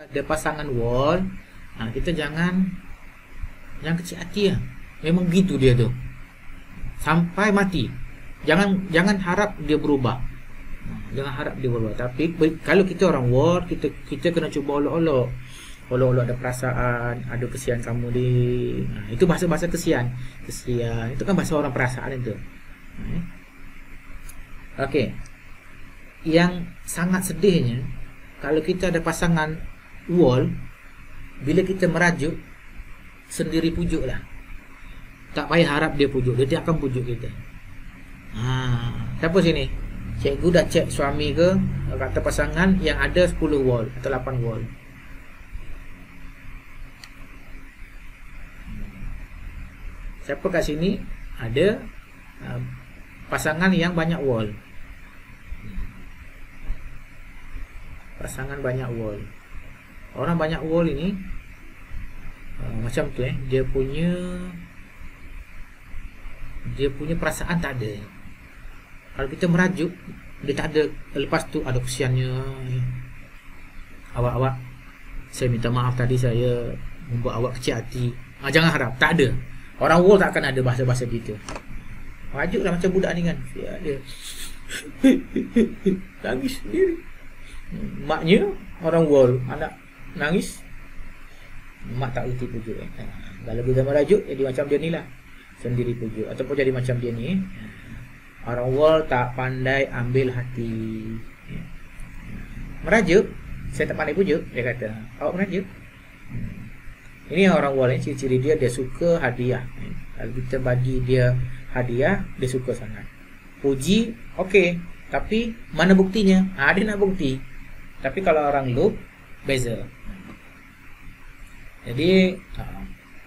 ada pasangan wall, kita jangan kecil hati lah. Memang gitu dia tu sampai mati. Jangan harap dia berubah. Jangan harap dia berubah. Tapi kalau kita orang wall, kita kena cuba olok-olok ada perasaan, ada kesian kamu di. Itu bahasa kesian. Itu kan bahasa orang perasaan itu. Okey. Yang sangat sedihnya, kalau kita ada pasangan wall, bila kita merajuk, sendiri pujuk lah. Tak payah harap dia pujuk, dia akan pujuk kita. Siapa sini? Cikgu dah cek suami ke, kata pasangan yang ada 10 wall atau 8 wall. Siapa kat sini ada pasangan yang banyak wall? Pasangan banyak wall. Orang banyak wall ini macam tu dia punya perasaan tak ada. Kalau kita merajuk, dia tak ada. Lepas tu ada kesiannya. Awak, saya minta maaf tadi saya membuat awak kecil hati. Jangan harap, tak ada. Orang wall tak akan ada bahasa-bahasa gitu. Rajuk lah macam budak ni kan. Dia nangis sendiri. Maknya orang wall, anak nangis, mak tak reti pujuk. Kalau bila merajuk, jadi macam dia ni lah, sendiri pujuk. Ataupun jadi macam dia ni. Orang wall tak pandai ambil hati. Merajuk, saya tak pandai pujuk, dia kata. Awak merajuk. Ini orang wall ni, ciri-ciri dia suka hadiah. Kalau kita bagi dia hadiah, dia suka sangat. Puji, okey, tapi mana buktinya? Dia nak bukti. Tapi kalau orang loop, beza. Jadi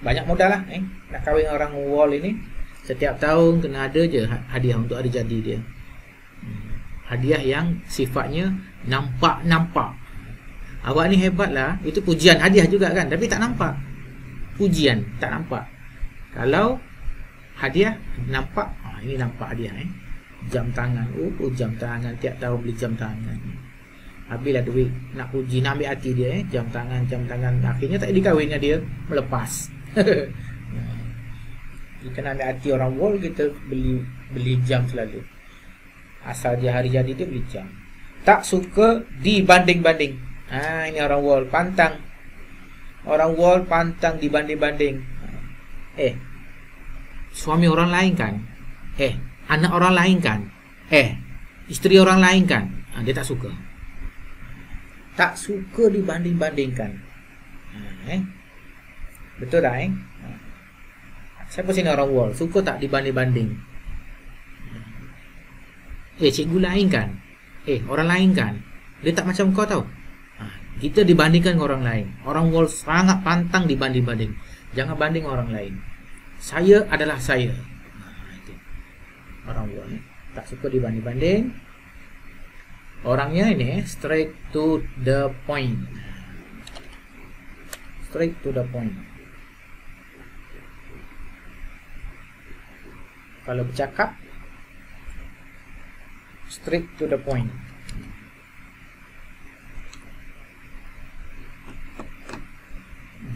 banyak modal lah nak kahwin orang wall ini. Setiap tahun kena ada je hadiah untuk hari jadi dia. Hadiah yang sifatnya nampak. Awak ni hebat lah. Itu pujian, hadiah juga kan, tapi tak nampak. Pujian tak nampak. Kalau hadiah nampak, ini nampak hadiah jam tangan. Jam tangan, tiap tahun beli jam tangan. Habislah duit nak puji, nak ambil hati dia jam tangan. Akhirnya tak dikahwin dengan dia, melepas. Kita nak ambil hati orang wall, kita beli jam selalu. Asal dia hari jadi dia beli jam. Tak suka dibanding-banding. Ini orang wall pantang. Orang wall pantang dibanding-banding. Suami orang lain kan? Anak orang lain kan? Isteri orang lain kan? Dia tak suka. Tak suka dibanding-bandingkan. Betul tak Siapa sini orang wall? Suka tak dibanding-banding? Cikgu lain kan? Orang lain kan? Dia tak macam kau tau. Kita dibandingkan dengan orang lain. Orang wall sangat pantang dibanding-banding. Jangan banding orang lain. Saya adalah saya. Itu. Orang wall tak suka dibanding-banding. Orangnya ini straight to the point. Straight to the point. Kalau bercakap, straight to the point.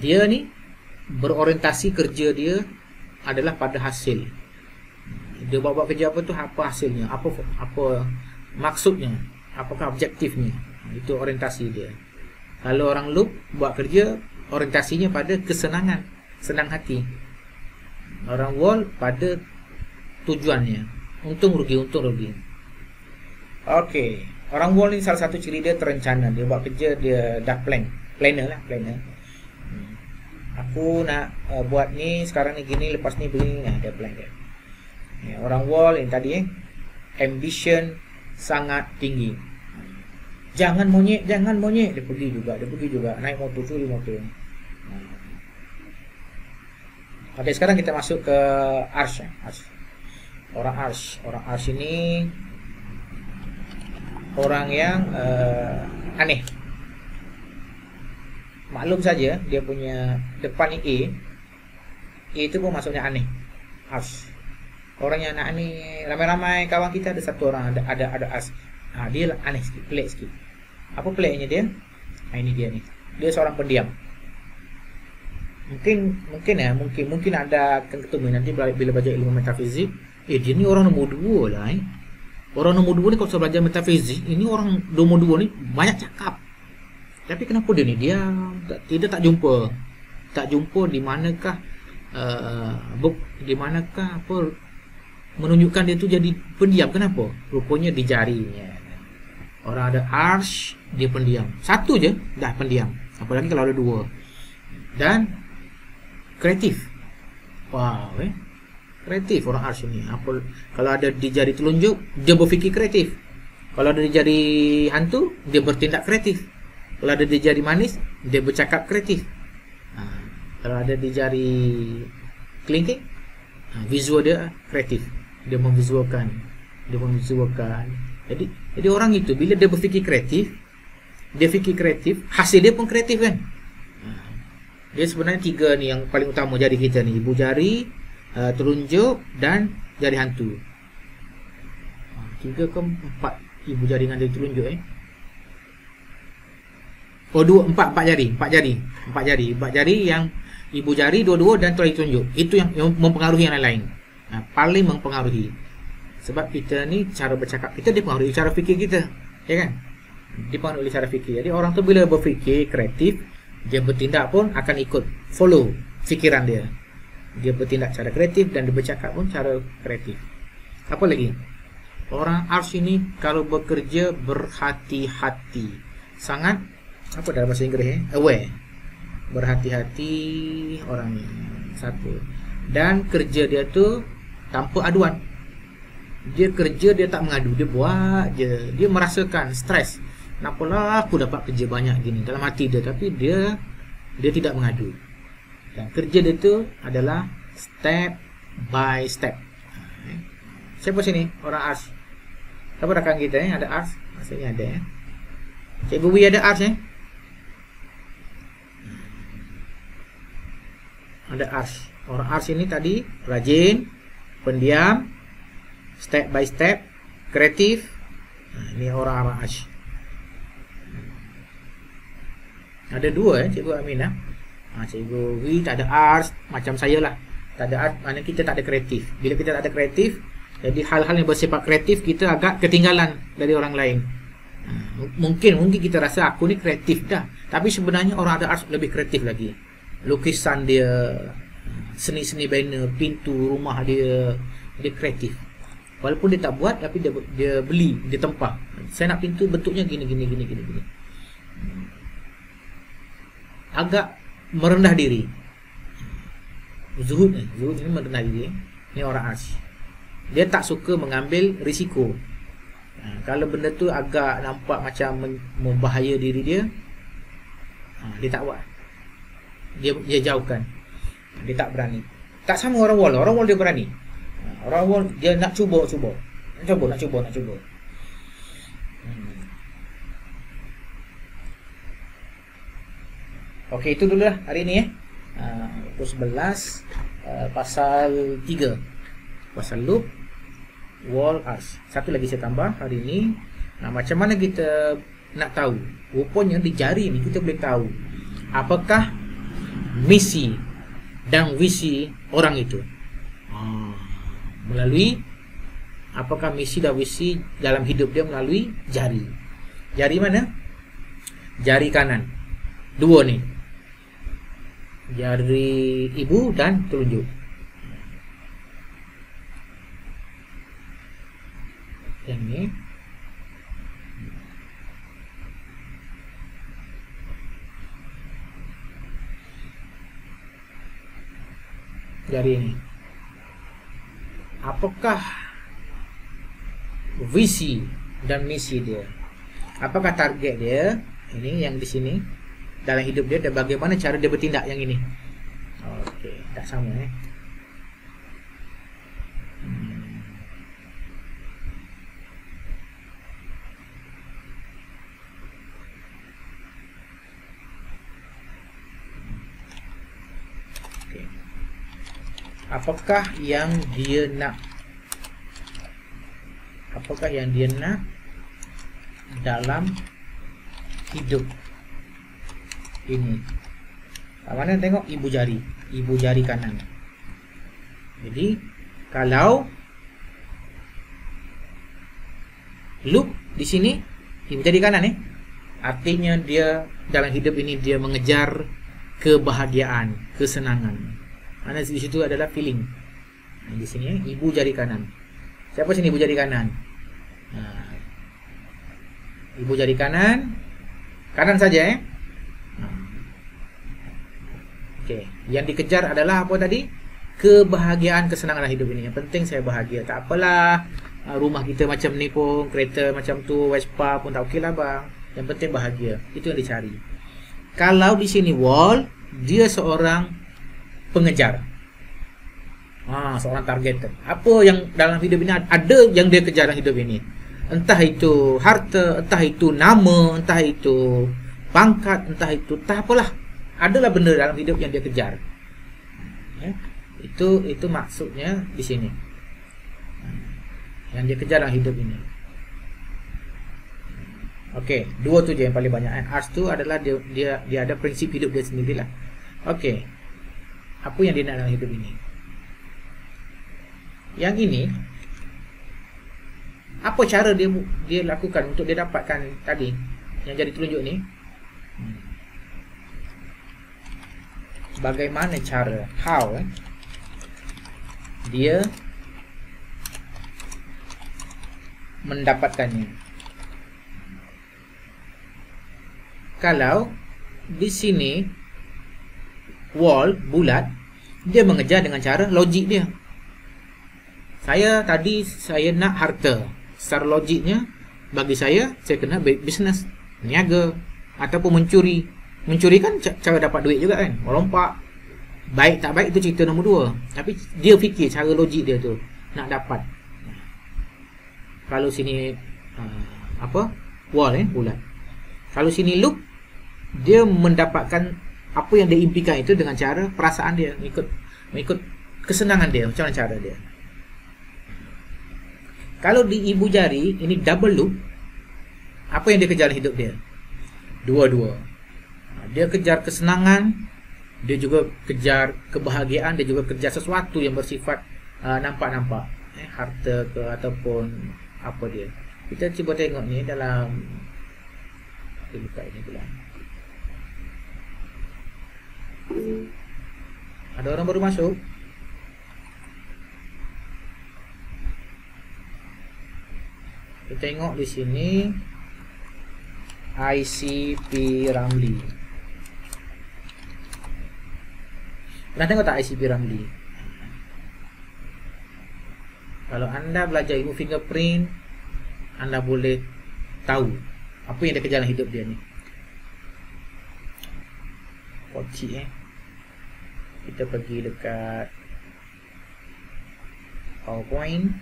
Dia ni berorientasi kerja dia adalah pada hasil. Dia buat kerja apa tu, apa hasilnya, apa maksudnya, apakah objektifnya. Itu orientasi dia. Kalau orang loop buat kerja, orientasinya pada kesenangan, senang hati. Orang wall pada tujuannya, untung rugi. Okey, orang wall ni salah satu ciri dia terencana. Dia buat kerja, dia dah planner. Aku nak buat ni, sekarang ni gini, lepas ni begini. Dia plan dia. Orang wall yang tadi ambition sangat tinggi. Jangan monyet. Dia pergi juga naik motor, curi motor. Okey, sekarang kita masuk ke Arsh. Orang Arsh ini orang yang aneh. Maklum saja dia punya depan ni A itu pun maksudnya aneh. Arsh. Orang yang aneh, ramai-ramai kawan kita ada satu orang ada Arsh. Dia aneh sikit, pelik sikit. Apa peliknya dia? Ini dia ni. dia seorang pendiam. Mungkin ada akan ketemu nanti bila belajar ilmu metafizik. Dia ni orang nombor 2 lah. Orang nombor 2 ni kalau saya belajar metafizik, ini orang nombor 2 ni banyak cakap. Tapi kenapa dia ni diam? Tak jumpa di manakah apa menunjukkan dia tu jadi pendiam. Kenapa? Rupanya di jarinya. Orang ada arsh, dia pendiam. Satu je dah pendiam, apalagi kalau ada 2. Dan kreatif. Wow, kreatif orang arsh ni. Apa kalau ada di jari telunjuk, dia berfikir kreatif. Kalau ada di jari hantu, dia bertindak kreatif. Kalau ada di jari manis, dia bercakap kreatif. Kalau ada di jari kelingking, visual dia kreatif. Dia memvisualkan. Jadi orang itu bila dia berfikir kreatif, hasil dia pun kreatif kan. Dia sebenarnya 3 ni yang paling utama jari kita ni. Ibu jari, telunjuk dan jari hantu. 3 ke 4 ibu jari dengan jari telunjuk Oh 4 jari yang ibu jari 2 dan jari telunjuk. Itu yang mempengaruhi yang lain. Paling mempengaruhi. Sebab kita ni cara bercakap kita dipengaruhi cara fikir kita, ya kan? Dipengaruhi oleh cara fikir. Jadi orang tu bila berfikir kreatif, dia bertindak pun akan ikut follow fikiran dia. Dia bertindak cara kreatif dan dia bercakap pun cara kreatif. Apa lagi? Orang arsh ini kalau bekerja berhati-hati. Sangat apa dalam bahasa Inggeris aware. Berhati-hati orang ni. Satu. Dan kerja dia tu tanpa aduan. Dia kerja, dia tak mengadu, dia buat je. Dia merasakan stres. Kenapalah aku dapat kerja banyak gini dalam hati dia, tapi dia tidak mengadu. Dan kerja dia tu adalah step by step. Siapa sini orang arsh? Siapa rakan kita ada arsh? Maksudnya ada Cikgu Wi ada arsh Ada arsh. Orang arsh ini tadi rajin, pendiam, step by step, kreatif. Ini orang arsh. Ada 2 Cikgu Aminah. Cikgu Wi tak ada arsh, macam saya lah. Tak ada arsh, maknanya kita tak ada kreatif. Bila kita tak ada kreatif, jadi hal-hal yang bersifat kreatif kita agak ketinggalan dari orang lain. Mungkin kita rasa aku ni kreatif dah, tapi sebenarnya orang ada arsh lebih kreatif lagi. Lukisan dia, seni-seni banner, pintu rumah dia kreatif. Walaupun dia tak buat, tapi dia beli, dia tempah. Saya nak pintu bentuknya gini. Agak merendah diri. Zuhud ini merendah diri. Ini orang arsh. Dia tak suka mengambil risiko. Kalau benda tu agak nampak macam membahaya diri dia, dia tak buat. Dia jauhkan. Dia tak berani. Tak sama orang wall. Orang wall dia berani. Orang wall dia nak cuba. Nak cuba. Okey, itu dulu lah hari ni pukul 11 pasal 3. Pasal loop wall arsh. Satu lagi saya tambah hari ni. Macam mana kita nak tahu? Rupanya di jari ni kita boleh tahu apakah misi dan visi orang itu. Melalui apakah misi dan visi dalam hidup dia melalui jari. Jari mana? Jari kanan. 2 ni. Jari ibu dan telunjuk. Yang ni. Jari ini. Apakah visi dan misi dia? Apakah target dia? Ini yang di sini dalam hidup dia, dan bagaimana cara dia bertindak yang ini. Okey, tak sama Apakah yang dia nak? Apakah yang dia nak dalam hidup? ini. Kat mana tengok ibu jari kanan. Jadi kalau loop di sini ibu jari kanan artinya dia dalam hidup ini dia mengejar kebahagiaan, kesenangan. Mana di situ adalah feeling. Nah, di sini ibu jari kanan. Siapa sini ibu jari kanan? Nah, ibu jari kanan saja Okey, yang dikejar adalah apa tadi? Kebahagiaan, kesenangan hidup ini. Yang penting saya bahagia. Tak apalah rumah kita macam ni pun, kereta macam tu, Vespa pun tak okeylah bang. Yang penting bahagia. Itu yang dicari. Kalau di sini wall, dia seorang pengejar. Seorang targeter. Apa yang dalam hidup ini ada yang dia kejar dalam hidup ini? Entah itu harta, entah itu nama, entah itu pangkat, entah itu tak apalah. Adalah benda dalam hidup yang dia kejar. Itu maksudnya di sini. Yang dia kejar dalam hidup ini. Okey, dua tu je yang paling banyak. Arts tu adalah dia ada prinsip hidup dia sendirilah. Okey. Apa yang dia nak dalam hidup ini? Yang ini apa cara dia lakukan untuk dia dapatkan tadi yang jadi telunjuk ni? Bagaimana cara, how dia mendapatkannya? Kalau di sini wall bulat, dia mengejar dengan cara logik dia. Saya nak harta. Secara logiknya bagi saya kena bisnes, niaga ataupun mencuri. Mencuri kan cara dapat duit juga kan, melompak. Baik tak baik itu cerita nombor 2. Tapi dia fikir cara logik dia tu nak dapat. Kalau sini wall bulat. Kalau sini loop, dia mendapatkan apa yang dia impikan itu dengan cara perasaan dia, mengikut kesenangan dia, macam mana cara dia. Kalau di ibu jari ini double loop, apa yang dia kejar hidup dia? Dua-dua. Dia kejar kesenangan, dia juga kejar kebahagiaan, dia juga kejar sesuatu yang bersifat nampak-nampak, harta ke ataupun apa dia. Kita cuba tengok ni dalam, kita buka ini pula. Ada orang baru masuk. Kita tengok di sini ICP Ramli. Pernah tengok tak ICP Ramli? Kalau anda belajar ilmu fingerprint, anda boleh tahu apa yang dia kejar dalam hidup dia ni. Kocik kita pergi dekat PowerPoint,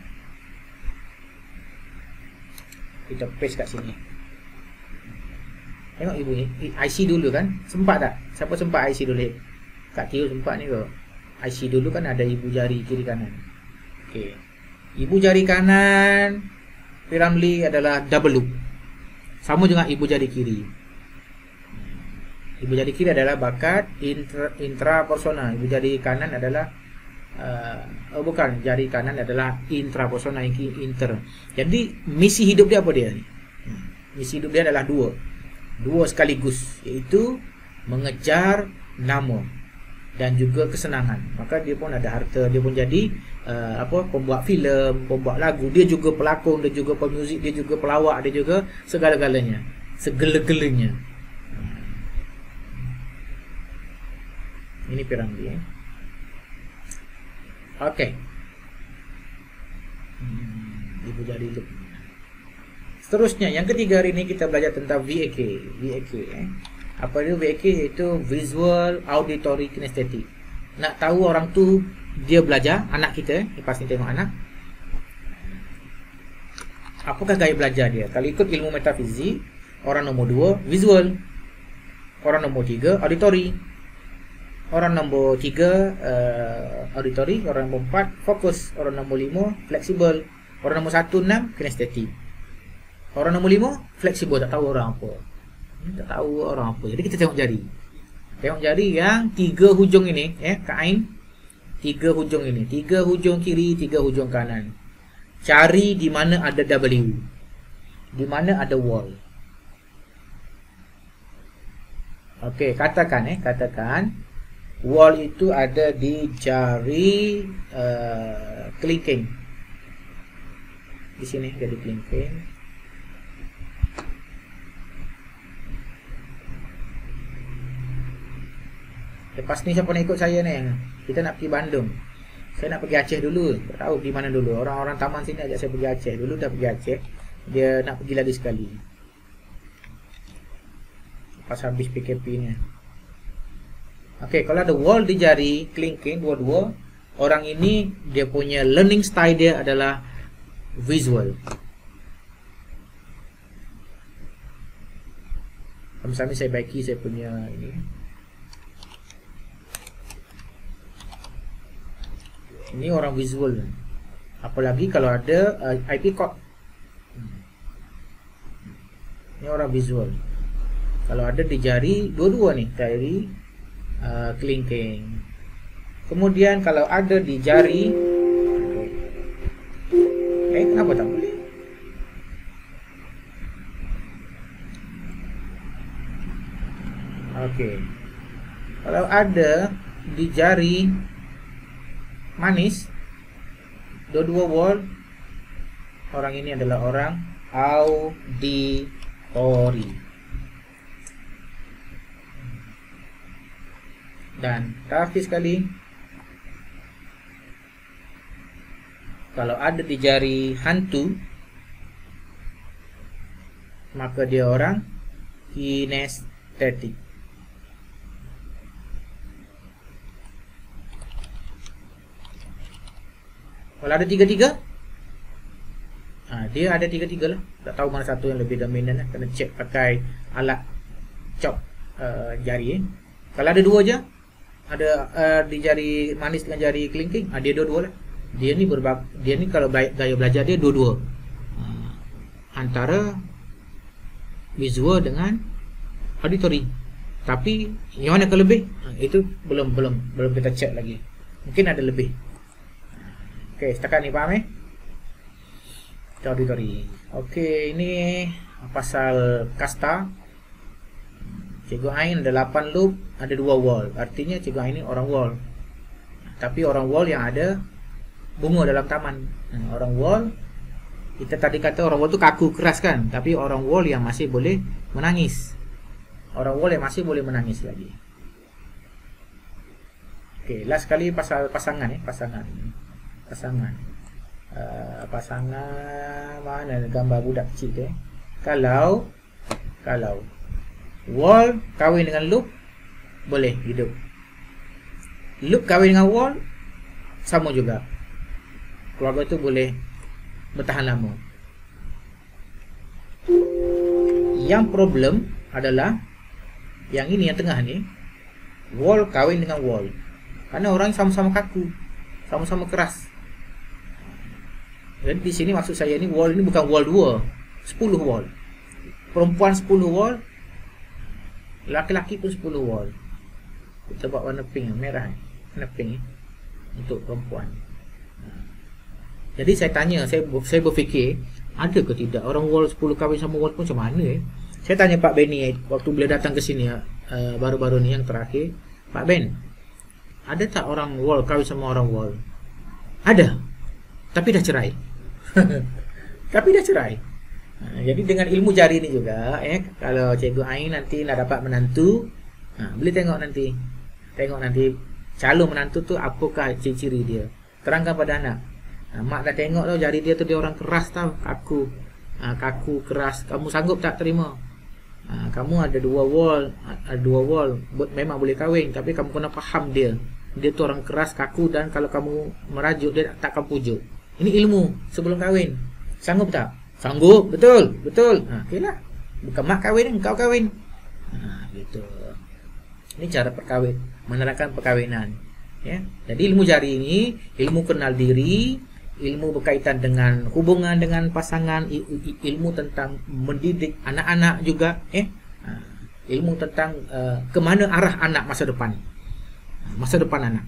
kita paste kat sini. Tengok ibu ni, IC dulu kan? Sempat tak? Siapa sempat IC dulu? Kak Tio sempat ni ke? IC dulu kan ada ibu jari kiri kanan. Okey. Ibu jari kanan Piramli adalah double loop. Sama juga ibu jari kiri. Ibu jari kiri adalah bakat intrapersonal. Ibu jari kanan adalah bukan, jari kanan adalah intrapersonal, inter. Jadi misi hidup dia apa dia ni? Misi hidup dia adalah dua sekaligus, iaitu mengejar nama dan juga kesenangan. Maka dia pun ada harta, dia pun jadi pembuat filem, pembuat lagu, dia juga pelakon, dia juga pemuzik, dia juga pelawak, dia juga segala-galanya, segala-galanya. Ini Piramli. Okey. Ibu jadi loop. Seterusnya, yang ketiga hari ini kita belajar tentang VAK. Apa itu VAK? Iaitu Visual Auditory Kinesthetic. Nak tahu orang tu dia belajar, anak kita, lepas ni tengok anak, apakah gaya belajar dia? Kalau ikut ilmu metafizik, orang nombor 2 visual, orang nombor 3 auditory, orang nombor 3 auditory, orang nombor 4 fokus, orang nombor 5 fleksibel, orang nombor 1 6 kinesthetik. Orang nombor 5 fleksibel, tak tahu orang apa. Tak tahu orang apa. Jadi kita tengok jari. Tengok jari yang 3 hujung ini, Kak Ain. 3 hujung ini, 3 hujung kiri, 3 hujung kanan. Cari di mana ada W, di mana ada wall. Okey, katakan katakan wall itu ada di jari kelingking. Di sini jadi kelingking. Lepas ni siapa nak ikut saya ni? Kita nak pergi Bandung. Saya nak pergi Aceh dulu. Tak tahu di mana dulu. Orang-orang taman sini ajak saya pergi Aceh. Dulu dah pergi Aceh. Dia nak pergi lagi sekali. Pas habis PKP ni. Okey, kalau ada wall di jari kelingking dua-dua, orang ini dia punya learning style dia adalah visual. Sambil saya baiki saya punya ini. Ini orang visual. Apalagi kalau ada IP code. Ini orang visual. Kalau ada di jari dua-dua nih, jari kelingking. Kemudian kalau ada di jari, kenapa tak boleh? Okey. Kalau ada di jari manis, dua-dua wall, orang ini adalah orang auditori. Dan terakhir sekali, kalau ada di jari hantu, maka dia orang kinestetik. Kalau ada tiga-tiga, dia ada tiga-tiga lah. Tak tahu mana satu yang lebih dominan lah. Kena cek pakai alat chop jari. Kalau ada dua je, ada di jari manis dengan jari kelingking, dia dua-dua lah. Dia ni kalau gaya belajar dia dua-dua, antara visual dengan auditory. Tapi yang mana ke lebih, itu belum kita cek lagi. Mungkin ada lebih. Okey, setakat ni faham auditory. Okey, ini pasal kasta. Cikgu Ain ada 8 loop, ada 2 wall. Artinya Cikgu Ain ni orang wall. Tapi orang wall yang ada bunga dalam taman. Orang wall, kita tadi kata orang wall tu kaku keras kan, tapi orang wall yang masih boleh menangis. Orang wall yang masih boleh menangis lagi. Okey, last kali pasal pasangan pasangan mana gambar budak kecil tu Kalau wall kahwin dengan loop, boleh hidup. Loop kahwin dengan wall, sama juga. Keluarga tu boleh bertahan lama. Yang problem adalah yang ini, yang tengah ni, wall kahwin dengan wall. Karena orang sama-sama kaku, sama-sama keras. Jadi di sini maksud saya ni, wall ni bukan wall 2, 10 wall. Perempuan 10 wall, laki-laki pun 10 wall. Kita buat warna pink, merah, warna pink untuk perempuan. Jadi saya tanya, saya berfikir, ada ke tidak orang wall 10 kahwin sama wall pun macam mana Saya tanya Pak Benny waktu beliau datang ke sini baru-baru ni yang terakhir, Pak Ben, ada tak orang wall kahwin sama orang wall? Ada, tapi dah cerai. Tapi dah cerai. Jadi dengan ilmu jari ni juga, kalau Cikgu Ain nanti nak dapat menantu, boleh tengok nanti calon menantu tu apakah ciri-ciri dia. Terangkan pada anak. Mak dah tengok tau jari dia tu, dia orang keras tau, kaku, keras. Kamu sanggup tak terima? Kamu ada 2 wall, memang boleh kahwin, tapi kamu kena faham dia tu orang keras, kaku, dan kalau kamu merajuk dia takkan pujuk. Ini ilmu sebelum kahwin. Sanggup tak? Sanggup, betul. Okeylah. Bukan mak kahwin, engkau kahwin. Gitu. Ini cara perkahwin, menerangkan perkahwinan. Ya. Jadi ilmu jari ini, ilmu kenal diri, ilmu berkaitan dengan hubungan dengan pasangan, ilmu tentang mendidik anak-anak juga. ilmu tentang kemana arah anak masa depan. Masa depan anak.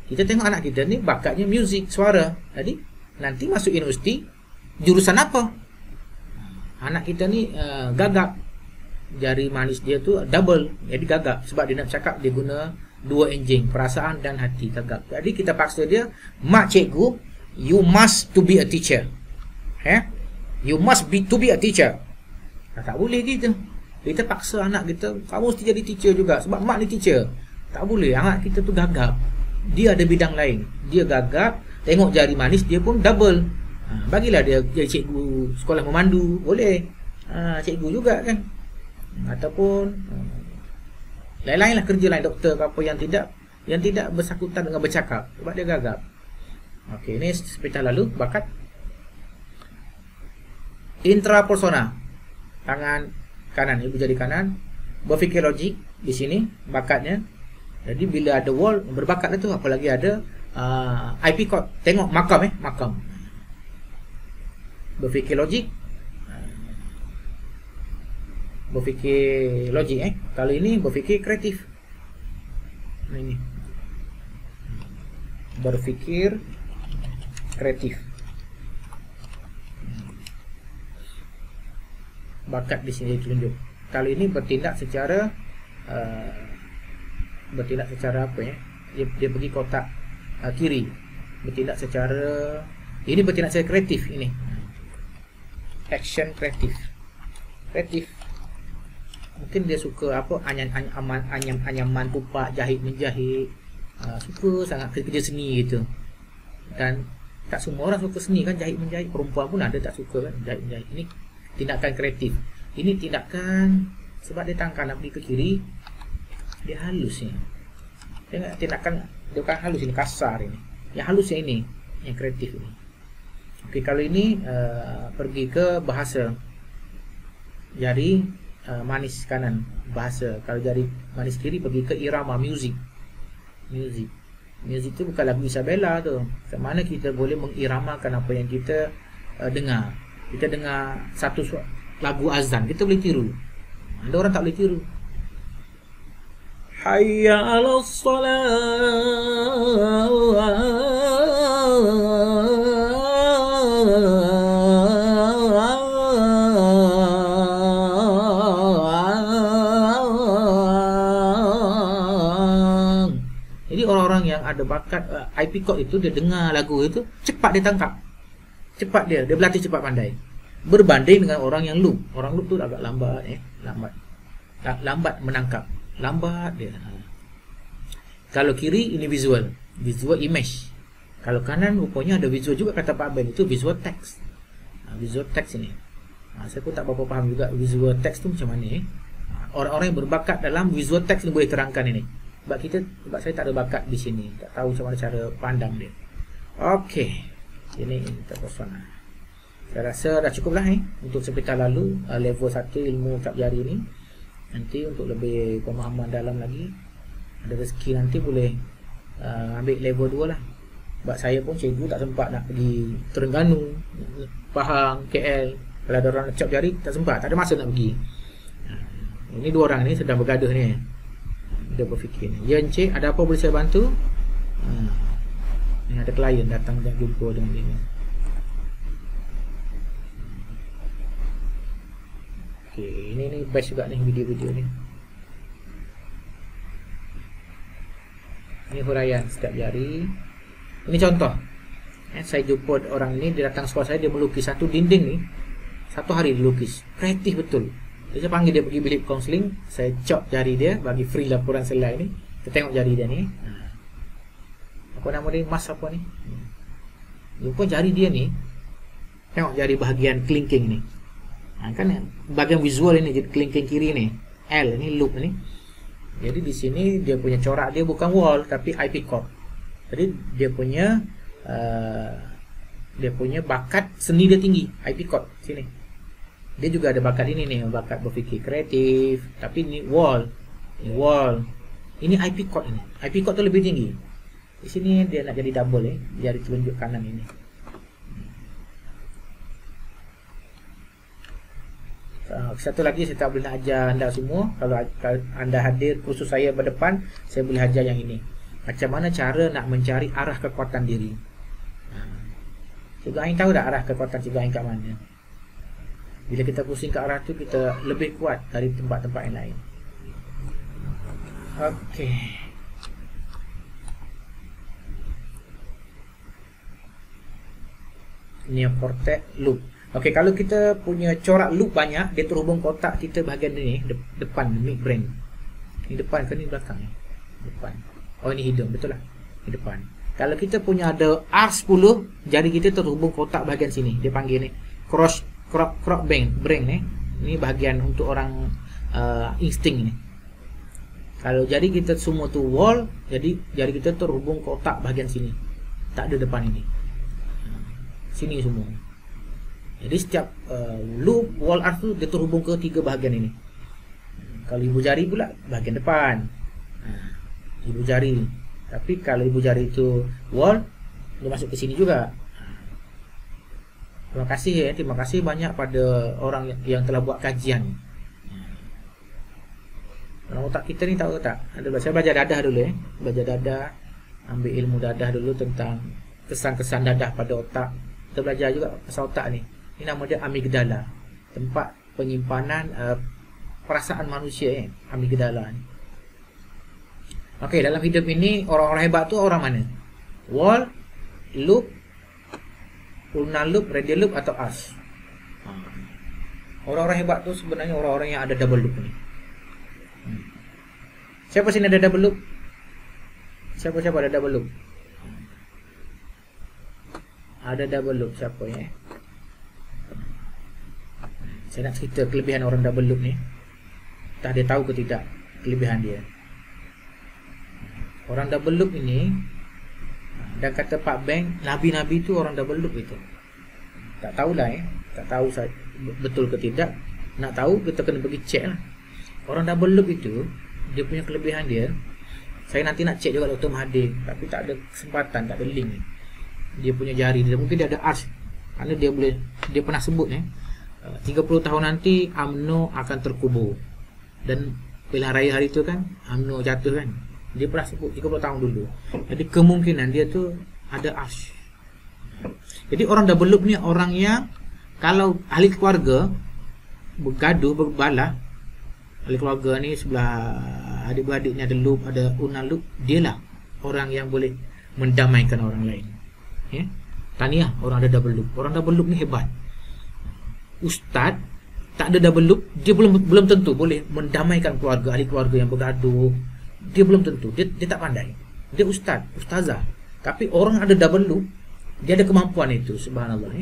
Kita tengok anak kita ni bakatnya muzik, suara. Jadi nanti masuk universiti jurusan apa? Anak kita ni gagap. Jari manis dia tu double. Jadi gagap sebab dia nak cakap dia guna dua enjin, perasaan dan hati, gagap. Jadi kita paksa dia, mak cikgu, you must to be a teacher. You must be to be a teacher. Tak boleh gitu. Kita paksa anak kita, kamu mesti jadi teacher juga sebab mak ni teacher. Tak boleh. Anak kita tu gagap. Dia ada bidang lain. Dia gagap, tengok jari manis dia pun double. Bagilah dia jadi cikgu sekolah memandu, boleh. Cikgu juga kan. Ataupun lain-lain lah kerja lain, doktor ke apa yang tidak bersangkutan dengan bercakap sebab dia gagap. Okey, ini seperti lalu bakat intrapersona. Tangan kanan, ibu jari kanan, berfikir logik di sini bakatnya. Jadi bila ada wall berbakat lah tu, apalagi ada IP code. Tengok makam makam. Berfikir logik. Berfikir logik Kalau ini berfikir kreatif. Ini. Berfikir kreatif. Bakat di sini ditunjuk. Kalau ini bertindak secara apa ya? Dia pergi kotak kiri. Bertindak secara kreatif ini. Action kreatif. Kreatif. Mungkin dia suka apa anyaman tupak, jahit menjahit. Suka sangat kerja seni gitu. Dan tak semua orang suka seni kan, jahit menjahit. Perempuan pun ada tak suka kan jahit menjahit. Ini tindakan kreatif. Ini tindakan sebab dia tangkap nak pergi ke kiri, dia halus ni. Tengok tindakan dia bukan halus, ini kasar ini. Yang halus yang ini, yang kreatif ini. Okey, kalau ini pergi ke bahasa. Jari manis kanan bahasa. Kalau jari manis kiri pergi ke irama, music. Music tu bukan lagu Isabella tu. Macam mana kita boleh mengiramakan apa yang kita dengar. Kita dengar satu lagu azan, kita boleh tiru. Ada orang tak boleh tiru. Hayya 'alas salat. Jadi orang-orang yang ada bakat IP code itu, dia dengar lagu itu, cepat dia tangkap. Cepat dia berlatih cepat pandai. Berbanding dengan orang yang loop. Orang loop tu agak lambat lambat menangkap. Lambat dia. Kalau kiri ini visual image. Kalau kanan rupanya ada visual juga, kata Pak Ben itu visual text. Visual text ini. Saya pun tak berapa faham juga visual text tu macam mana. Orang-orang yang berbakat dalam visual text ni boleh terangkan ini. Sebab saya tak ada bakat di sini, tak tahu macam mana cara pandang dia. Okey. Ini interpersonal. Saya rasa dah cukup lah untuk sepetal lalu level 1 ilmu cap jari ni. Nanti untuk lebih pemahaman dalam lagi, ada rezeki nanti boleh ambil level 2 lah. Sebab saya pun cikgu tak sempat nak pergi Terengganu, Pahang, KL. Kalau ada orang cap jari tak sempat, tak ada masa nak pergi. Ini dua orang ni sedang bergaduh ni. Dia berfikir ni, ya encik, ada apa boleh saya bantu? Ni ada klien datang dan jumpa dengan dia ni. Okey, ini best juga ni video-video ni. Ini huraian setiap jari. Ini contoh. Saya jumpa orang ini, dia datang sekolah saya, dia melukis satu dinding ni. Satu hari dia lukis. Kreatif betul. Saya panggil dia pergi bilik kaunseling, saya chop jari dia, bagi free laporan selai ni. Kita tengok jari dia ni. Apa nama dia? Mas apa ni? Lupa jari dia ni. Tengok jari bahagian kelingking ni. Kan bahagian visual ini, jadi kelingking kiri ni. L ni, loop ni. Jadi di sini dia punya corak dia bukan wall tapi IP core. Jadi dia punya bakat seni dia tinggi, IP core sini. Dia juga ada bakat ini nih, bakat berfikir kreatif, tapi ini wall. Ini wall. Ini IP core ini. IP core tu lebih tinggi. Di sini dia nak jadi double jari telunjuk kanan ini. Satu lagi saya tak boleh nak ajar anda semua. Kalau anda hadir kursus saya berdepan, saya boleh ajar yang ini. Macam mana cara nak mencari arah kekuatan diri. Cikgu Ain tahu tak arah kekuatan Cikgu Ain kat mana? Bila kita pusing ke arah tu, kita lebih kuat dari tempat-tempat yang lain. Okey. Neocortex loop. Okey, kalau kita punya corak loop banyak, dia terhubung kotak kita bahagian ni, depan midbrain. Ni depan ke ni belakang ni? Depan. Oh, ini hidung, betul lah. Ni depan. Kalau kita punya ada R10, jari kita terhubung kotak bahagian sini. Dia panggil ni cross brain ni. Ni bahagian untuk orang insting ni. Kalau jari kita semua tu wall, jadi jari kita terhubung kotak bahagian sini. Tak ada depan ini. Sini semua. Jadi setiap loop wall R tu dia terhubung ke 3 bahagian ini. Kalau ibu jari pula bahagian depan. Ibu jari. Tapi kalau ibu jari itu wall, dia masuk ke sini juga. Terima kasih ya, terima kasih banyak pada orang yang telah buat kajian. Dalam otak kita ni tahu tak? Saya belajar dadah dulu belajar dadah, ambil ilmu dadah dulu tentang kesan-kesan dadah pada otak. Kita belajar juga pasal otak ni. Ini nama dia amigdala, tempat penyimpanan perasaan manusia amigdala ni. Okey, dalam hidup ini orang-orang hebat tu orang mana? Wall, loop, ulnar loop, radial loop atau as? Orang-orang hebat tu sebenarnya orang-orang yang ada double loop ni. Siapa sini ada double loop? Siapa-siapa ada double loop? Ada double loop siapa ya? Saya nak cerita kelebihan orang double loop ni. Tak dia tahu ke tidak kelebihan dia. Orang double loop ini, dan kata Pak Beng, Nabi-Nabi tu orang double loop itu. Tak tahulah tak tahu betul ke tidak. Nak tahu kita kena pergi cek lah. Orang double loop itu, dia punya kelebihan dia. Saya nanti nak cek juga Dr. Mahathir, tapi tak ada kesempatan, tak ada link ni. Dia punya jari dia, mungkin dia ada arch. Kerana dia pernah sebut 30 tahun nanti UMNO akan terkubur. Dan pilihan raya hari tu kan UMNO jatuh kan. Dia pernah sebut 30 tahun dulu. Jadi kemungkinan dia tu ada arch. Jadi orang double loop ni orang yang kalau ahli keluarga bergaduh, berbalah, ahli keluarga ni sebelah adik-beradik ni ada loop, ada ulnar loop, dialah orang yang boleh mendamaikan orang lain. Tahniah orang ada double loop. Orang double loop ni hebat. Ustaz tak ada double loop, dia belum tentu boleh mendamaikan keluarga, ahli keluarga yang bergaduh. Dia belum tentu, dia tak pandai. Dia ustaz, ustazah. Tapi orang ada double loop, dia ada kemampuan itu, subhanallah.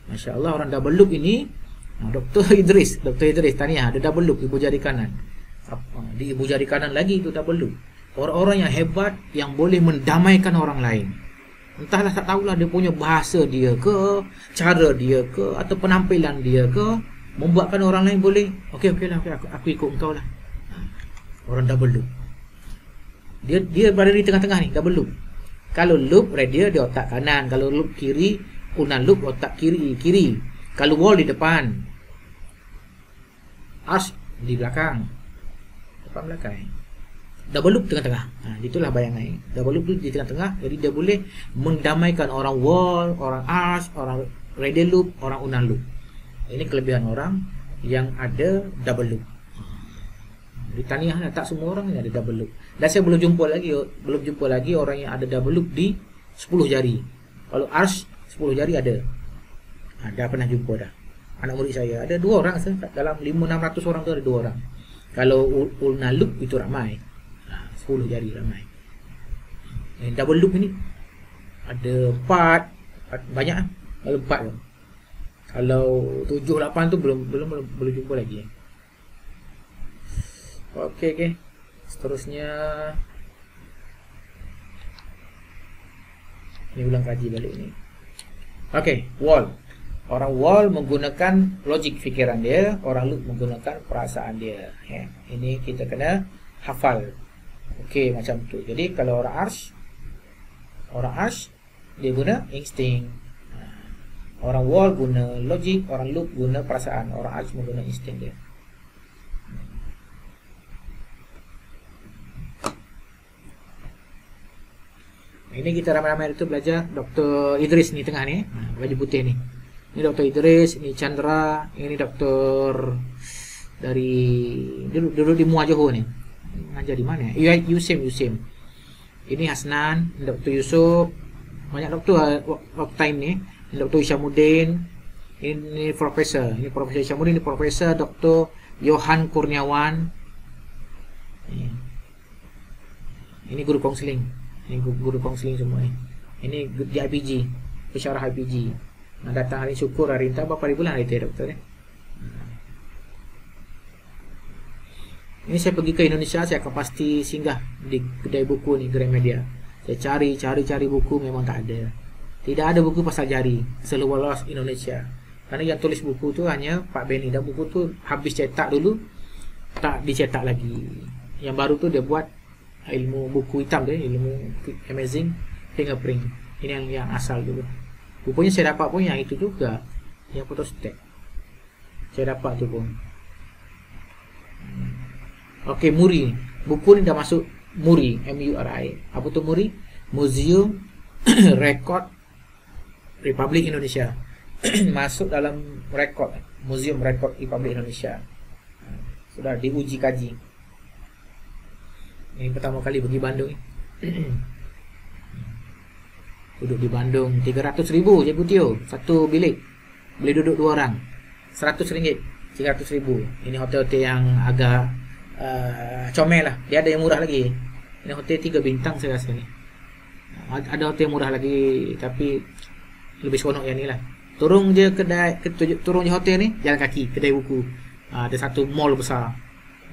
Masya Allah, orang double loop ini, Dr. Idris, tahniah, ada double loop ibu jari kanan. Di ibu jari kanan lagi itu double loop. Orang-orang yang hebat yang boleh mendamaikan orang lain. Entahlah, tak tahulah dia punya bahasa dia ke, cara dia ke, atau penampilan dia ke, membuatkan orang lain boleh okeylah, aku ikut engkau lah. Orang double loop. Dia berada di tengah-tengah ni, double loop. Kalau loop radial di otak kanan, kalau loop kiri, ulnar loop otak kiri. Kalau wall di depan, arch di belakang, depan belakang. Double loop tengah-tengah. Itulah bayangan. Double loop di tengah-tengah, jadi dia boleh mendamaikan orang wall, orang arch, orang radial loop, orang ulnar loop. Ini kelebihan orang yang ada double loop. Di tahniah lah, tak semua orang yang ada double loop. Dan saya belum jumpa lagi orang yang ada double loop di 10 jari. Kalau arch 10 jari ada. Dah pernah jumpa dah. Anak murid saya ada 2 orang dalam 500-600 orang tu ada 2 orang. Kalau ulnar loop itu ramai. 10 jari ramai. Double loop ini ada 4 banyak. Kalau 4 tu. Kalau 7-8 tu belum jumpa lagi. Okey. Seterusnya ni ulang kaji balik ni. Okey, wall. Orang wall menggunakan logik fikiran dia, orang loop menggunakan perasaan dia. Ini kita kena hafal. Okey, macam tu. Jadi kalau orang arch dia guna insting. Orang wall guna logik, orang loop guna perasaan, orang Alf guna insting dia. Ini kita ramai-ramai itu belajar Dr. Idris ni tengah ni, baju putih ni. Ini Dr. Idris, ini Chandra, ini Dr. dari duduk di Muar Johor ni. Mengajar di mana? Yusim. Ini Hasnan, Dr. Yusuf. Banyak doktor waktu time ni. Ini Dr. Isyamuddin. Ini Profesor. Ini Profesor Isyamuddin, ini Profesor Dr. Johan Kurniawan. Ini guru kaunseling. Ini guru kaunseling semua ni. Ini di IPG, pensyarah IPG. Nah, datang hari syukur, hari entah berapa hari bulan hari tu doktor ni. Ini saya pergi ke Indonesia, saya akan pasti singgah di kedai buku ni, Gramedia. Saya cari buku, memang tak ada. Tidak ada buku pasal jari seluas Indonesia. Karena yang tulis buku tu hanya Pak Benny, dan buku tu habis cetak dulu, tak dicetak lagi. Yang baru tu dia buat ilmu buku hitam dia, ilmu amazing fingerprint. Ini yang asal dulu. Rupanya saya dapat pun yang itu juga, yang photostat. Saya dapat tu pun. Okey, Muri. Buku ni dah masuk Muri, MURI. Apa tu Muri? Museum Rekod Republik Indonesia. Masuk dalam rekod Museum Rekod Republik Indonesia. Sudah diuji kaji. Ini pertama kali pergi Bandung ni. Duduk di Bandung 300,000 je Putio, satu bilik. Boleh duduk 2 orang. RM100, 300,000. Ini hotel-hotel yang agak comel lah. Dia ada yang murah lagi. Ini hotel 3 bintang saya rasa ni. Ada hotel murah lagi, tapi lebih seronok yang ni lah. Turun je kedai, turun je hotel ni, jalan kaki kedai buku. Ada satu mall besar.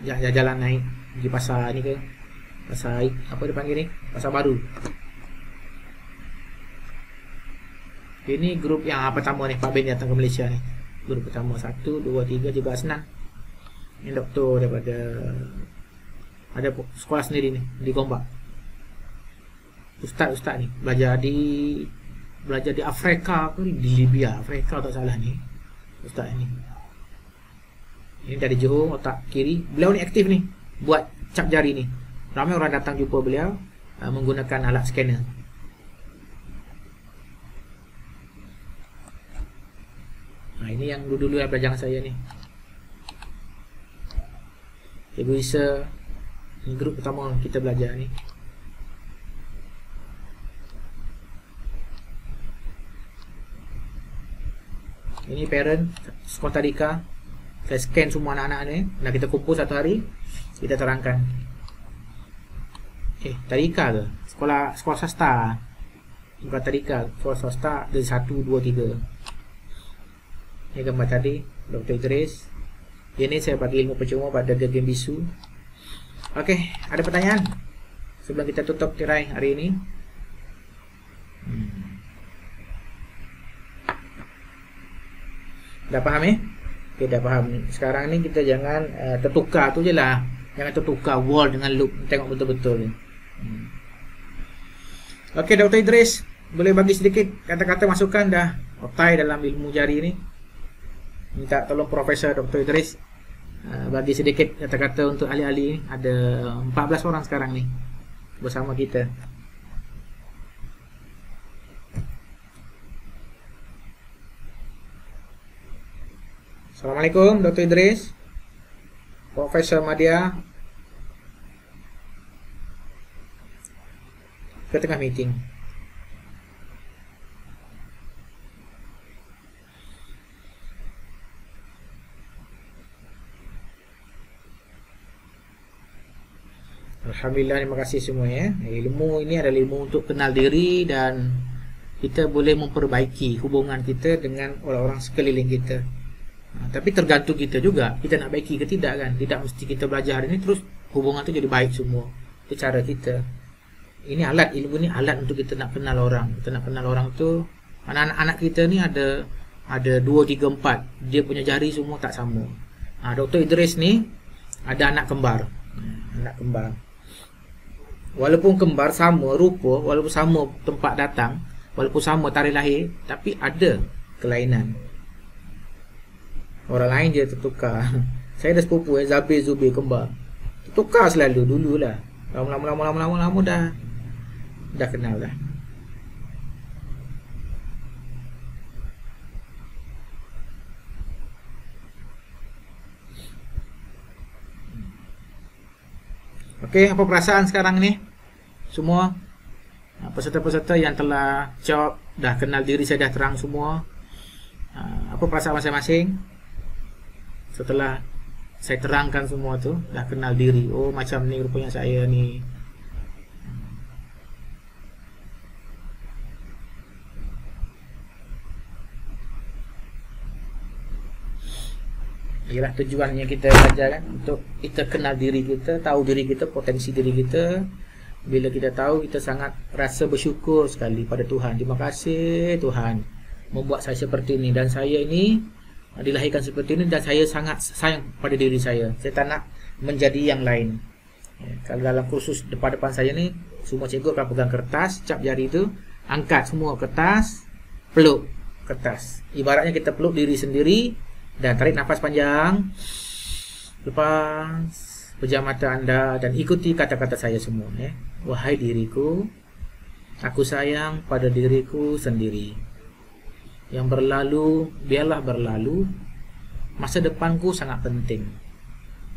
Jalan naik pergi pasar ni ke, pasar apa dia panggil ni, Pasar Baru. Ini grup yang pertama ni, Pak Ben datang ke Malaysia ni. Grup pertama 1, 2, 3 juga Asnan. Ini doktor daripada ada sekolah sendiri ni di Gombak. Ustaz ni belajar di Afrika ke, di Libya, Afrika tak salah ni. Ustaz ni. Ini dari Johor, otak kiri. Beliau ni aktif ni buat cap jari ni. Ramai orang datang jumpa beliau menggunakan alat scanner. Ini yang dulu pelajaran saya ni. Cikgu Isa, ini grup pertama kita belajar ni. Ini parent sekolah tadika. Saya scan semua anak-anak ni. Dan kita kumpul satu hari, kita terangkan. Tadika ke? Sekolah swasta. Bukan tadika, sekolah swasta dari 1, 2, 3. Ini gambar tadi Dr. Idris. Ini saya bagi ilmu percuma pada Gegen Bisu. Okey, ada pertanyaan sebelum kita tutup tirai hari ini? Dah faham Okay, dah faham. Sekarang ni kita jangan tertukar tu je lah. Jangan tertukar wall dengan loop. Tengok betul-betul ni. Okey, Dr. Idris, boleh bagi sedikit kata-kata masukan dah otai dalam ilmu jari ni? Minta tolong Profesor Dr. Idris bagi sedikit kata-kata untuk ahli-ahli ni. Ada 14 orang sekarang ni bersama kita. Assalamualaikum Dr. Idris, Profesor Madya. Kita tengah meeting. Alhamdulillah, terima kasih semua ya. Ilmu ini adalah ilmu untuk kenal diri dan kita boleh memperbaiki hubungan kita dengan orang-orang sekeliling kita. Tapi tergantung kita juga, kita nak baiki ke tidak kan. Tidak mesti kita belajar hari ini terus hubungan tu jadi baik semua. Itu cara kita. Ini alat, ilmu ni alat untuk kita nak kenal orang. Kita nak kenal orang tu. Anak-anak kita ni ada 2, 3, 4. Dia punya jari semua tak sama. Dr. Idris ni ada anak kembar. Anak kembar. Walaupun kembar sama rupa, walaupun sama tempat datang, walaupun sama tarikh lahir, tapi ada kelainan. Orang lain je tertukar. Saya ada sepupu Zabir Zubir kembar. Tertukar selalu dululah. Lama-lama dah kenal dah. Okey, apa perasaan sekarang ni? Semua peserta-peserta yang telah jawab, dah kenal diri saya dah terang semua. Apa perasaan masing-masing setelah saya terangkan semua tu? Dah kenal diri. Oh, macam ni rupanya saya ni. Ialah tujuannya kita belajar kan, untuk kita kenal diri kita, tahu diri kita, potensi diri kita. Bila kita tahu, kita sangat rasa bersyukur sekali pada Tuhan. Terima kasih Tuhan membuat saya seperti ini, dan saya ini dilahirkan seperti ini, dan saya sangat sayang pada diri saya. Saya tak nak menjadi yang lain. Kalau dalam kursus depan-depan saya ni, semua cikgu akan pegang kertas, cap jari tu, angkat semua kertas, peluk kertas. Ibaratnya kita peluk diri sendiri. Dan tarik nafas panjang. Lepas, pejam mata anda dan ikuti kata-kata saya semua. Wahai diriku, aku sayang pada diriku sendiri. Yang berlalu, biarlah berlalu. Masa depanku sangat penting.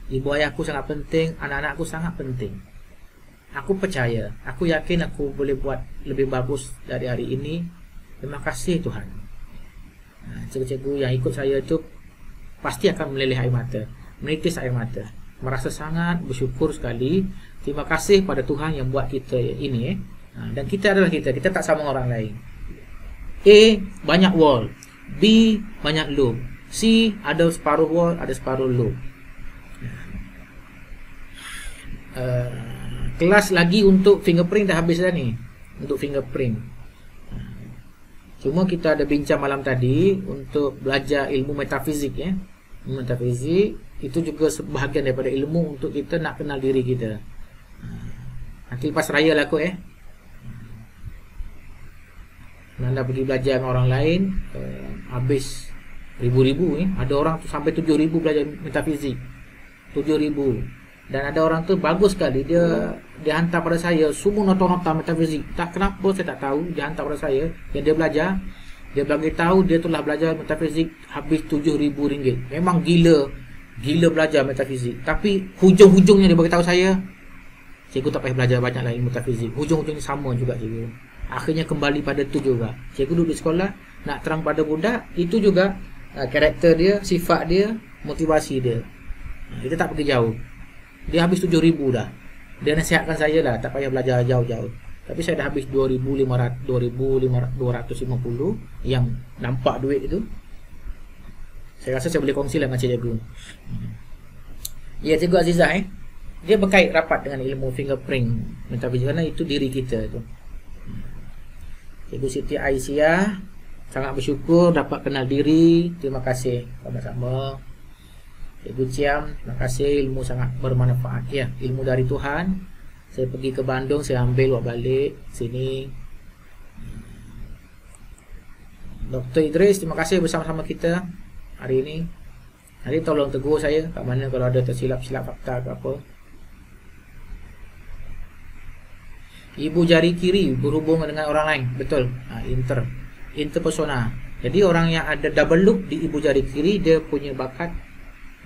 Ibu ayahku sangat penting, anak-anakku sangat penting. Aku percaya, aku yakin aku boleh buat lebih bagus dari hari ini. Terima kasih Tuhan. Cikgu-cikgu yang ikut saya itu pasti akan meleleh air mata, menitis air mata, merasa sangat bersyukur sekali. Terima kasih pada Tuhan yang buat kita ini. Dan kita adalah kita tak sama orang lain. A, banyak wall. B, banyak loop. C, ada separuh wall, ada separuh loop. Kelas lagi untuk fingerprint dah habis dah ni. Untuk fingerprint, cuma kita ada bincang malam tadi untuk belajar ilmu metafizik. Metafizik itu juga sebahagian daripada ilmu untuk kita nak kenal diri kita. Nanti lepas raya lah kot Anda pergi belajar dengan orang lain, habis ribu-ribu Ada orang tu sampai 7,000 belajar metafizik. 7,000. Dan ada orang tu bagus sekali, dia hantar pada saya semua nota-nota metafizik. Tak kenapa saya tak tahu, dia hantar pada saya yang dia belajar. Dia bagi tahu dia telah belajar metafizik habis RM7,000. Memang gila belajar metafizik. Tapi hujung-hujungnya dia bagi tahu saya, cikgu tak payah belajar banyak lagi metafizik. Hujung-hujungnya sama juga cikgu. Akhirnya kembali pada tu juga. Cikgu duduk di sekolah nak terang pada budak, itu juga karakter dia, sifat dia, motivasi dia. Kita tak pergi jauh. Dia habis 7,000 dah. Dia nasihatkan saya lah, tak payah belajar jauh-jauh. Tapi saya dah habis 2,250 yang nampak duit itu. Saya rasa saya boleh kongsi lah dengan cikgu. Ya, cikgu Azizah dia berkait rapat dengan ilmu fingerprint metafizik, kerana itu diri kita tu. Cikgu Siti Aisyah sangat bersyukur dapat kenal diri. Terima kasih sama-sama. Cikgu Ciam, terima kasih, ilmu sangat bermanfaat. Ya, ilmu dari Tuhan. Saya pergi ke Bandung, saya ambil buat balik sini. Dr. Idris, terima kasih bersama-sama kita hari ini. Nanti tolong tegur saya kat mana kalau ada tersilap-silap fakta ke apa. Ibu jari kiri berhubung dengan orang lain. Betul. Interpersona. Jadi orang yang ada double loop di ibu jari kiri, dia punya bakat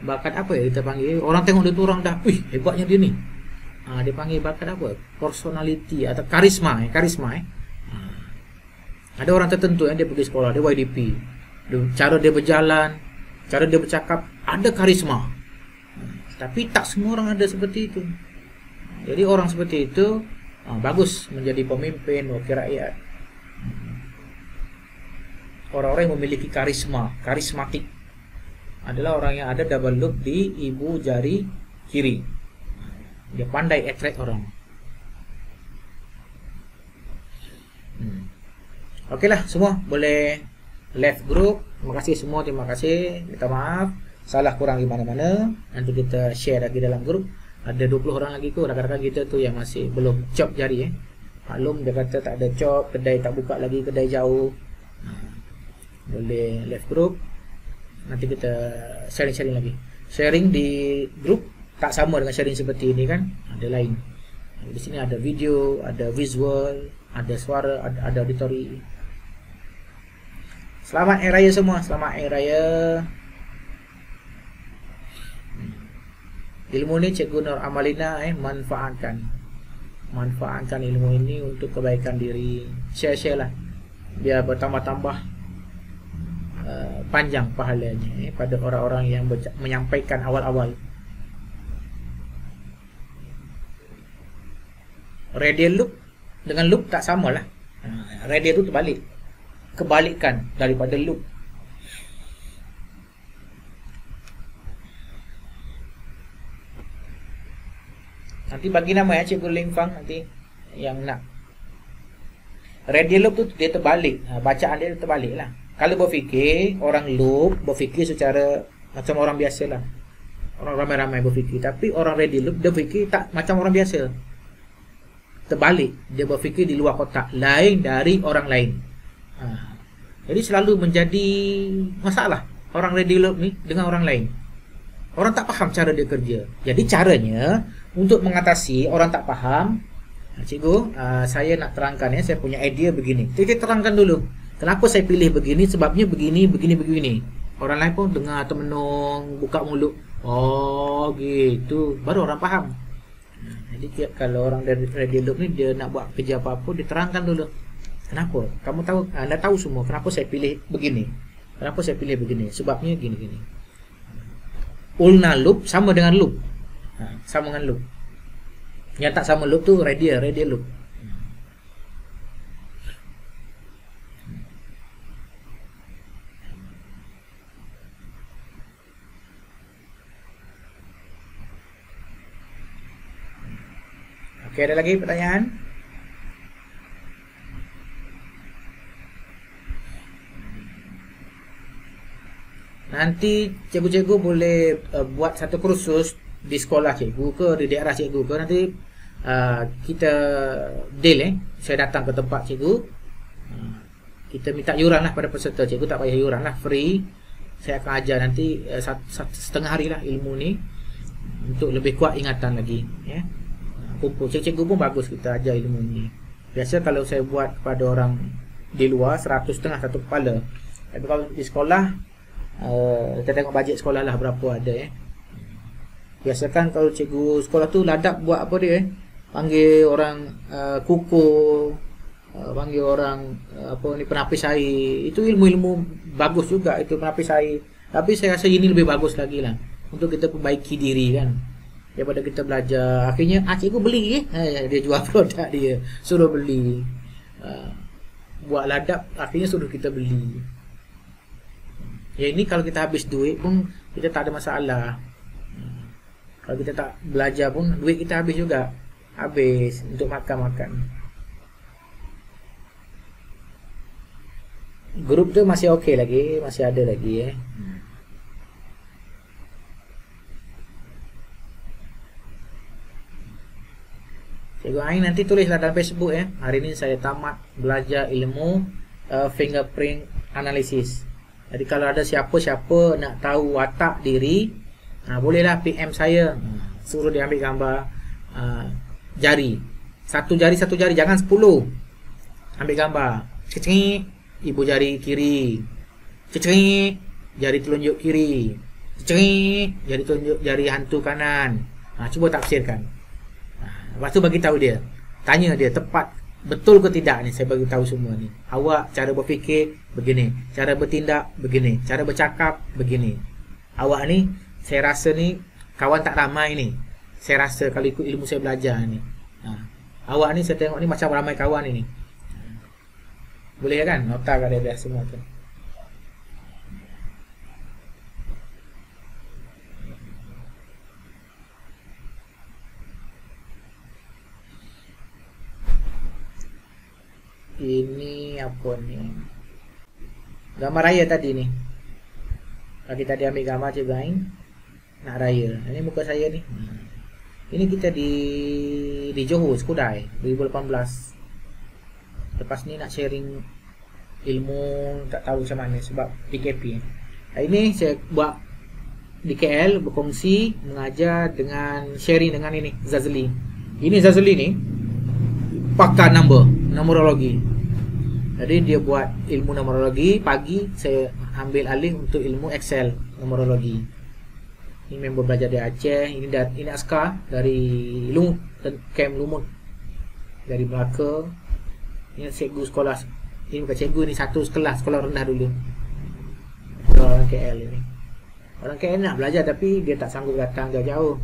apa ya kita panggil. Orang tengok dia tu, orang dah, wih, hebatnya dia ni. Dia panggil bakat apa? Personality atau karisma. Ada orang tertentu yang dia pergi sekolah, dia YDP. Cara dia berjalan, cara dia bercakap, ada karisma. Tapi tak semua orang ada seperti itu. Jadi orang seperti itu bagus menjadi pemimpin, wakil rakyat. Orang-orang yang memiliki karismatik adalah orang yang ada double loop di ibu jari kiri. Dia pandai attract orang. Okeylah, semua boleh left group. Terima kasih semua, terima kasih. Minta maaf salah kurang di mana-mana. Nanti kita share lagi dalam grup. Ada 20 orang lagi tu, rakan-rakan kita tu yang masih belum chop jari. Maklum dia kata tak ada chop, kedai tak buka lagi, kedai jauh. boleh left group. Nanti kita sharing-sharing lagi. Sharing di grup tak sama dengan sharing seperti ini kan, ada lain. Di sini ada video, ada visual, ada suara, ada auditory. Selamat Hari Raya semua, selamat Hari Raya. Ilmu ni Cikgu Nur Amalina manfaatkan ilmu ini untuk kebaikan diri. Share lah, biar bertambah-tambah panjang pahalanya pada orang-orang yang menyampaikan awal-awal. Radial loop dengan loop tak samalah. Radial tu terbalik, kebalikan daripada loop. Nanti bagi nama ya Cikgu Ling Fang nanti yang nak. Radial loop tu dia terbalik, bacaan dia terbalik lah. Kalau berfikir, orang loop berfikir secara macam orang biasa lah. Orang ramai-ramai berfikir. Tapi orang radial loop dia fikir tak macam orang biasa, terbalik. Dia berfikir di luar kotak, lain dari orang lain. Jadi selalu menjadi masalah orang radial loop ni dengan orang lain. Orang tak faham cara dia kerja. Jadi caranya untuk mengatasi orang tak faham, Cikgu, saya nak terangkan ya, saya punya idea begini. Kita terangkan dulu. Kenapa saya pilih begini? Sebabnya begini. Orang lain pun dengar termenung, buka mulut. Oh gitu, baru orang faham. Jadi kalau orang dari radial loop ni, dia nak buat kerja apa-apa, dia terangkan dulu. Kenapa? Kamu tahu, anda tahu semua kenapa saya pilih begini. Kenapa saya pilih begini? Sebabnya gini. Ulna loop sama dengan loop. Sama dengan loop. Yang tak sama loop tu radial loop. Okey, ada lagi pertanyaan? Nanti cikgu-cikgu boleh buat satu kursus di sekolah cikgu ke, di daerah cikgu ke. Nanti kita deal saya datang ke tempat cikgu, kita minta yuran lah pada peserta. Cikgu tak payah yuran lah, free. Saya akan ajar nanti setengah hari lah ilmu ni, untuk lebih kuat ingatan lagi ya. Kumpul cikgu pun bagus kita ajar ilmu ni. Biasa kalau saya buat kepada orang di luar 100 setengah satu kepala. Tapi kalau di sekolah, kita tengok bajet sekolah lah berapa ada ya. Biasakan kalau cikgu sekolah tu ladap buat apa dia panggil orang kukur, panggil orang penapis air. Itu ilmu-ilmu bagus juga, itu penapis air. Tapi saya rasa ini lebih bagus lagi lah, untuk kita perbaiki diri kan, daripada kita belajar. Akhirnya cikgu beli dia jual produk dia, suruh beli. Buat ladap, akhirnya suruh kita beli. Ya ini kalau kita habis duit pun kita tak ada masalah. Kalau kita tak belajar pun duit kita habis juga. Habis untuk makan-makan. Grup tu masih okey lagi, masih ada lagi Cikgu Ain nanti tulislah dalam Facebook hari ini saya tamat belajar ilmu fingerprint analysis. Jadi kalau ada siapa-siapa nak tahu watak diri, bolehlah PM saya, suruh dia ambil gambar jari. Satu jari, jangan 10. Ambil gambar. Cecik, ibu jari kiri. Cecik, jari telunjuk kiri. Cecik, jari telunjuk jari hantu kanan. Cuba tafsirkan. Lepas tu bagi tahu dia. Tanya dia tepat betul ke tidak ni, saya bagi tahu semua ni. Awak cara berfikir begini, cara bertindak begini, cara bercakap begini. Awak ni, saya rasa ni kawan tak ramai ni. Saya rasa kalau ikut ilmu saya belajar ni. Awak ni saya tengok ni macam ramai kawan ni. Boleh kan? Nota kat dia semua tu. Ini apa ni? Gambar raya tadi ni. Lagi tadi ambil gambar Cikgu Ain nak raya. Ini muka saya ni. Ini kita di Johor, Skudai 2018. Lepas ni nak sharing ilmu tak tahu macam mana sebab PKP. Hari ni saya buat di KL, berkongsi, mengajar dengan sharing dengan ini Zazli. Ini Zazli ni pakar numerologi. Jadi dia buat ilmu numerologi, pagi saya ambil alih untuk ilmu Excel numerologi. Ini member belajar dari Aceh, ini askar dari Lumut, Camp Lumut dari Melaka. Ini cikgu sekolah. Ini bukan cikgu, ni satu kelas sekolah rendah dulu. Orang KL ini. Orang KL nak belajar tapi dia tak sanggup datang jauh-jauh.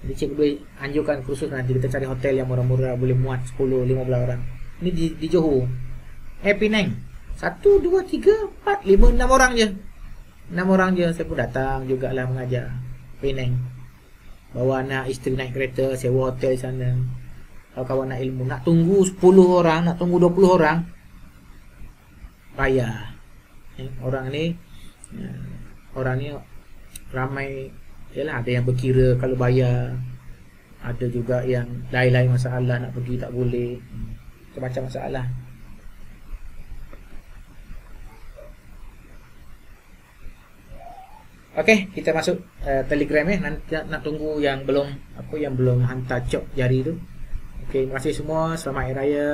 Jadi cikgu anjurkan kursus, nanti kita cari hotel yang murah-murah, boleh muat 10-15 orang. Ini di Johor, Penang. 1, 2, 3, 4, 5, 6 orang je. 6 orang je. Saya pun datang jugalah mengajar Penang. Bawa anak isteri naik kereta, sewa hotel sana. Kalau kawan nak ilmu, nak tunggu 10 orang, nak tunggu 20 orang, bayar. Orang ni ramai. Yalah, ada yang berkira kalau bayar, ada juga yang lain-lain masalah, nak pergi tak boleh, macam masalah. Okey, kita masuk Telegram nanti nak tunggu yang belum hantar cop jari tu. Okey, terima kasih semua. Selamat Hari Raya.